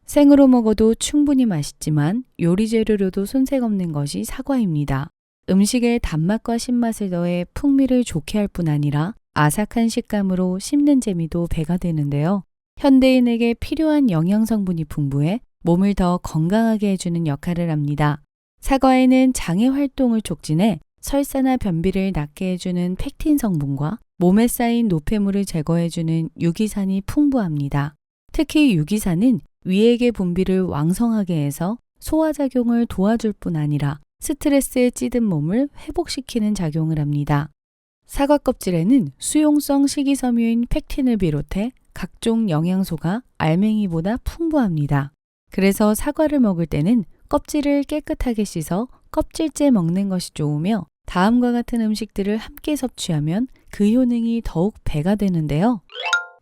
생으로 먹어도 충분히 맛있지만 요리 재료로도 손색 없는 것이 사과입니다. 음식에 단맛과 신맛을 더해 풍미를 좋게 할 뿐 아니라 아삭한 식감으로 씹는 재미도 배가 되는데요. 현대인에게 필요한 영양 성분이 풍부해 몸을 더 건강하게 해주는 역할을 합니다. 사과에는 장의 활동을 촉진해 설사나 변비를 낫게 해주는 펙틴 성분과 몸에 쌓인 노폐물을 제거해주는 유기산이 풍부합니다. 특히 유기산은 위액의 분비를 왕성하게 해서 소화작용을 도와줄 뿐 아니라 스트레스에 찌든 몸을 회복시키는 작용을 합니다. 사과 껍질에는 수용성 식이섬유인 펙틴을 비롯해 각종 영양소가 알맹이보다 풍부합니다. 그래서 사과를 먹을 때는 껍질을 깨끗하게 씻어 껍질째 먹는 것이 좋으며 다음과 같은 음식들을 함께 섭취하면 그 효능이 더욱 배가 되는데요.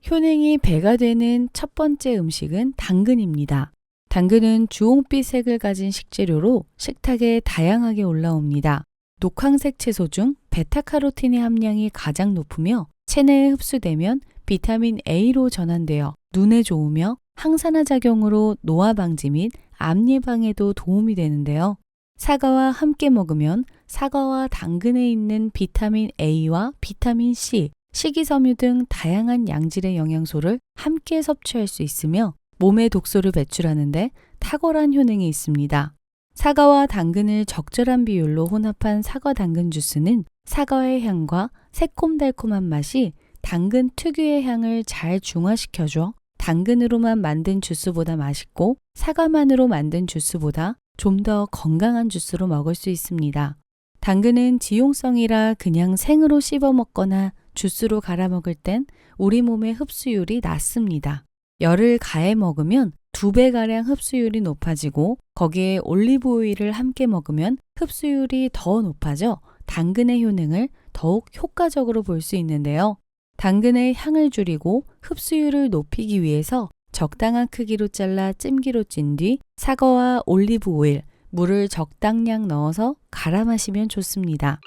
효능이 배가 되는 첫 번째 음식은 당근입니다. 당근은 주홍빛 색을 가진 식재료로 식탁에 다양하게 올라옵니다. 녹황색 채소 중 베타카로틴의 함량이 가장 높으며 체내에 흡수되면 비타민 A로 전환되어 눈에 좋으며 항산화 작용으로 노화 방지 및 암 예방에도 도움이 되는데요. 사과와 함께 먹으면 사과와 당근에 있는 비타민 A와 비타민 C, 식이섬유 등 다양한 양질의 영양소를 함께 섭취할 수 있으며 몸의 독소를 배출하는데 탁월한 효능이 있습니다. 사과와 당근을 적절한 비율로 혼합한 사과 당근 주스는 사과의 향과 새콤달콤한 맛이 당근 특유의 향을 잘 중화시켜줘 당근으로만 만든 주스보다 맛있고 사과만으로 만든 주스보다 좀 더 건강한 주스로 먹을 수 있습니다. 당근은 지용성이라 그냥 생으로 씹어 먹거나 주스로 갈아 먹을 땐 우리 몸의 흡수율이 낮습니다. 열을 가해 먹으면 2배가량 흡수율이 높아지고 거기에 올리브 오일을 함께 먹으면 흡수율이 더 높아져 당근의 효능을 더욱 효과적으로 볼 수 있는데요. 당근의 향을 줄이고 흡수율을 높이기 위해서 적당한 크기로 잘라 찜기로 찐 뒤 사과와 올리브 오일, 물을 적당량 넣어서 갈아 마시면 좋습니다.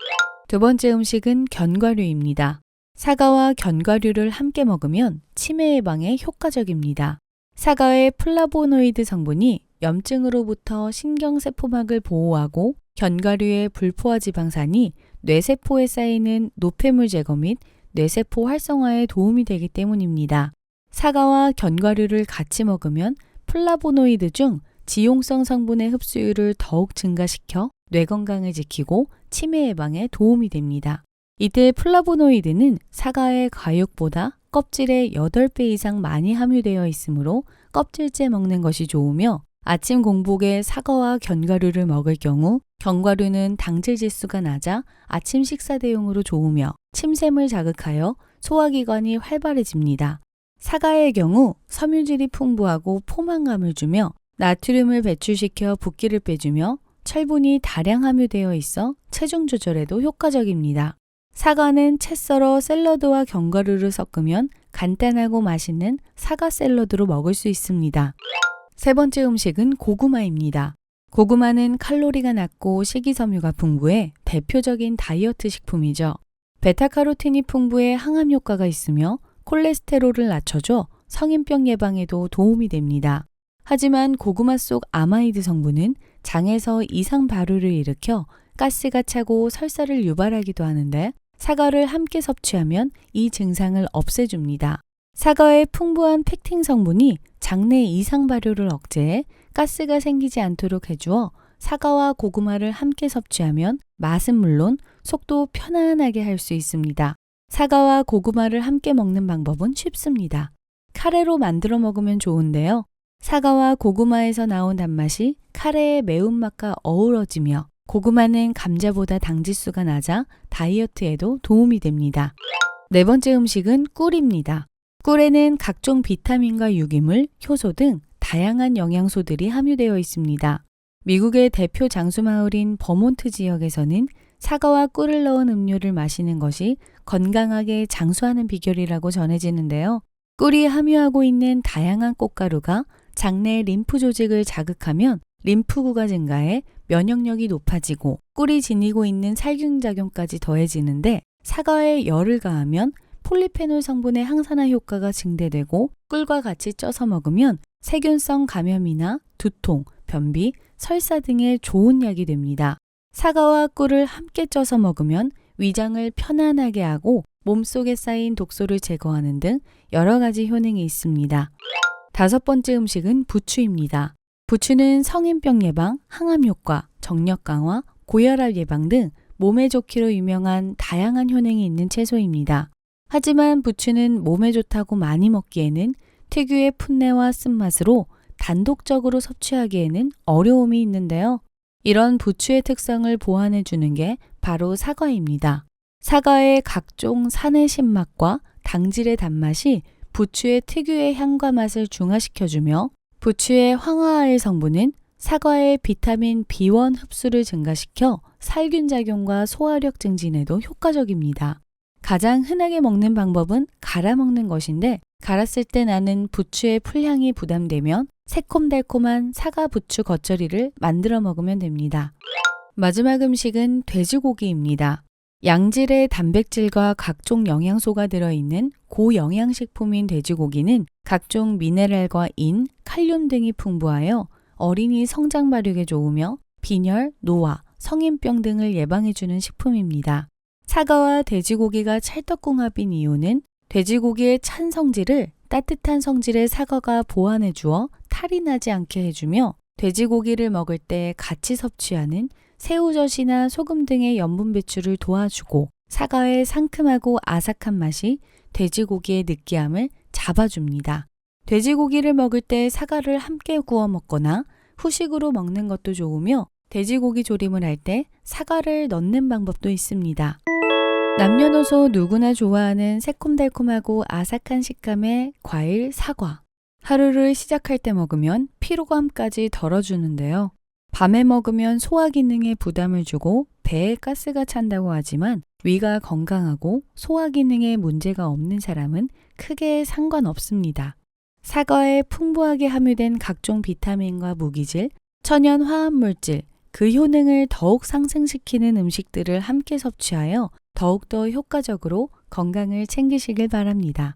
두 번째 음식은 견과류입니다. 사과와 견과류를 함께 먹으면 치매 예방에 효과적입니다. 사과의 플라보노이드 성분이 염증으로부터 신경세포막을 보호하고 견과류의 불포화 지방산이 뇌세포에 쌓이는 노폐물 제거 및 뇌세포 활성화에 도움이 되기 때문입니다. 사과와 견과류를 같이 먹으면 플라보노이드 중 지용성 성분의 흡수율을 더욱 증가시켜 뇌 건강을 지키고 치매 예방에 도움이 됩니다. 이때 플라보노이드는 사과의 과육보다 껍질에 8배 이상 많이 함유되어 있으므로 껍질째 먹는 것이 좋으며 아침 공복에 사과와 견과류를 먹을 경우 견과류는 당질 지수가 낮아 아침 식사 대용으로 좋으며 침샘을 자극하여 소화기관이 활발해집니다. 사과의 경우 섬유질이 풍부하고 포만감을 주며 나트륨을 배출시켜 붓기를 빼주며 철분이 다량 함유되어 있어 체중 조절에도 효과적입니다. 사과는 채 썰어 샐러드와 견과류를 섞으면 간단하고 맛있는 사과 샐러드로 먹을 수 있습니다. 세 번째 음식은 고구마입니다. 고구마는 칼로리가 낮고 식이섬유가 풍부해 대표적인 다이어트 식품이죠. 베타카로틴이 풍부해 항암 효과가 있으며 콜레스테롤을 낮춰줘 성인병 예방에도 도움이 됩니다. 하지만 고구마 속 아마이드 성분은 장에서 이상 발효를 일으켜 가스가 차고 설사를 유발하기도 하는데 사과를 함께 섭취하면 이 증상을 없애줍니다. 사과의 풍부한 펙틴 성분이 장내 이상 발효를 억제해 가스가 생기지 않도록 해주어 사과와 고구마를 함께 섭취하면 맛은 물론 속도 편안하게 할 수 있습니다. 사과와 고구마를 함께 먹는 방법은 쉽습니다. 카레로 만들어 먹으면 좋은데요. 사과와 고구마에서 나온 단맛이 카레의 매운맛과 어우러지며 고구마는 감자보다 당지수가 낮아 다이어트에도 도움이 됩니다. 네 번째 음식은 꿀입니다. 꿀에는 각종 비타민과 유기물, 효소 등 다양한 영양소들이 함유되어 있습니다. 미국의 대표 장수마을인 버몬트 지역에서는 사과와 꿀을 넣은 음료를 마시는 것이 건강하게 장수하는 비결이라고 전해지는데요. 꿀이 함유하고 있는 다양한 꽃가루가 장내 림프 조직을 자극하면 림프구가 증가해 면역력이 높아지고 꿀이 지니고 있는 살균작용까지 더해지는데 사과에 열을 가하면 폴리페놀 성분의 항산화 효과가 증대되고 꿀과 같이 쪄서 먹으면 세균성 감염이나 두통, 변비, 설사 등의 좋은 약이 됩니다. 사과와 꿀을 함께 쪄서 먹으면 위장을 편안하게 하고 몸속에 쌓인 독소를 제거하는 등 여러 가지 효능이 있습니다. 5번째 음식은 부추입니다. 부추는 성인병 예방, 항암 효과, 정력 강화, 고혈압 예방 등 몸에 좋기로 유명한 다양한 효능이 있는 채소입니다. 하지만 부추는 몸에 좋다고 많이 먹기에는 특유의 풋내와 쓴맛으로 단독적으로 섭취하기에는 어려움이 있는데요. 이런 부추의 특성을 보완해 주는 게 바로 사과입니다. 사과의 각종 산의 신맛과 당질의 단맛이 부추의 특유의 향과 맛을 중화시켜주며 부추의 황화알 성분은 사과의 비타민 B1 흡수를 증가시켜 살균 작용과 소화력 증진에도 효과적입니다. 가장 흔하게 먹는 방법은 갈아 먹는 것인데 갈았을 때 나는 부추의 풀향이 부담되면 새콤달콤한 사과 부추 겉절이를 만들어 먹으면 됩니다. 마지막 음식은 돼지고기입니다. 양질의 단백질과 각종 영양소가 들어있는 고영양식품인 돼지고기는 각종 미네랄과 인, 칼륨 등이 풍부하여 어린이 성장 발육에 좋으며 빈혈, 노화, 성인병 등을 예방해주는 식품입니다. 사과와 돼지고기가 찰떡궁합인 이유는 돼지고기의 찬 성질을 따뜻한 성질의 사과가 보완해 주어 탈이 나지 않게 해주며 돼지고기를 먹을 때 같이 섭취하는 새우젓이나 소금 등의 염분 배출을 도와주고 사과의 상큼하고 아삭한 맛이 돼지고기의 느끼함을 잡아줍니다. 돼지고기를 먹을 때 사과를 함께 구워 먹거나 후식으로 먹는 것도 좋으며 돼지고기 조림을 할 때 사과를 넣는 방법도 있습니다. 남녀노소 누구나 좋아하는 새콤달콤하고 아삭한 식감의 과일 사과. 하루를 시작할 때 먹으면 피로감까지 덜어주는데요. 밤에 먹으면 소화 기능에 부담을 주고 배에 가스가 찬다고 하지만 위가 건강하고 소화 기능에 문제가 없는 사람은 크게 상관없습니다. 사과에 풍부하게 함유된 각종 비타민과 무기질, 천연 화합물질, 그 효능을 더욱 상승시키는 음식들을 함께 섭취하여 더욱더 효과적으로 건강을 챙기시길 바랍니다.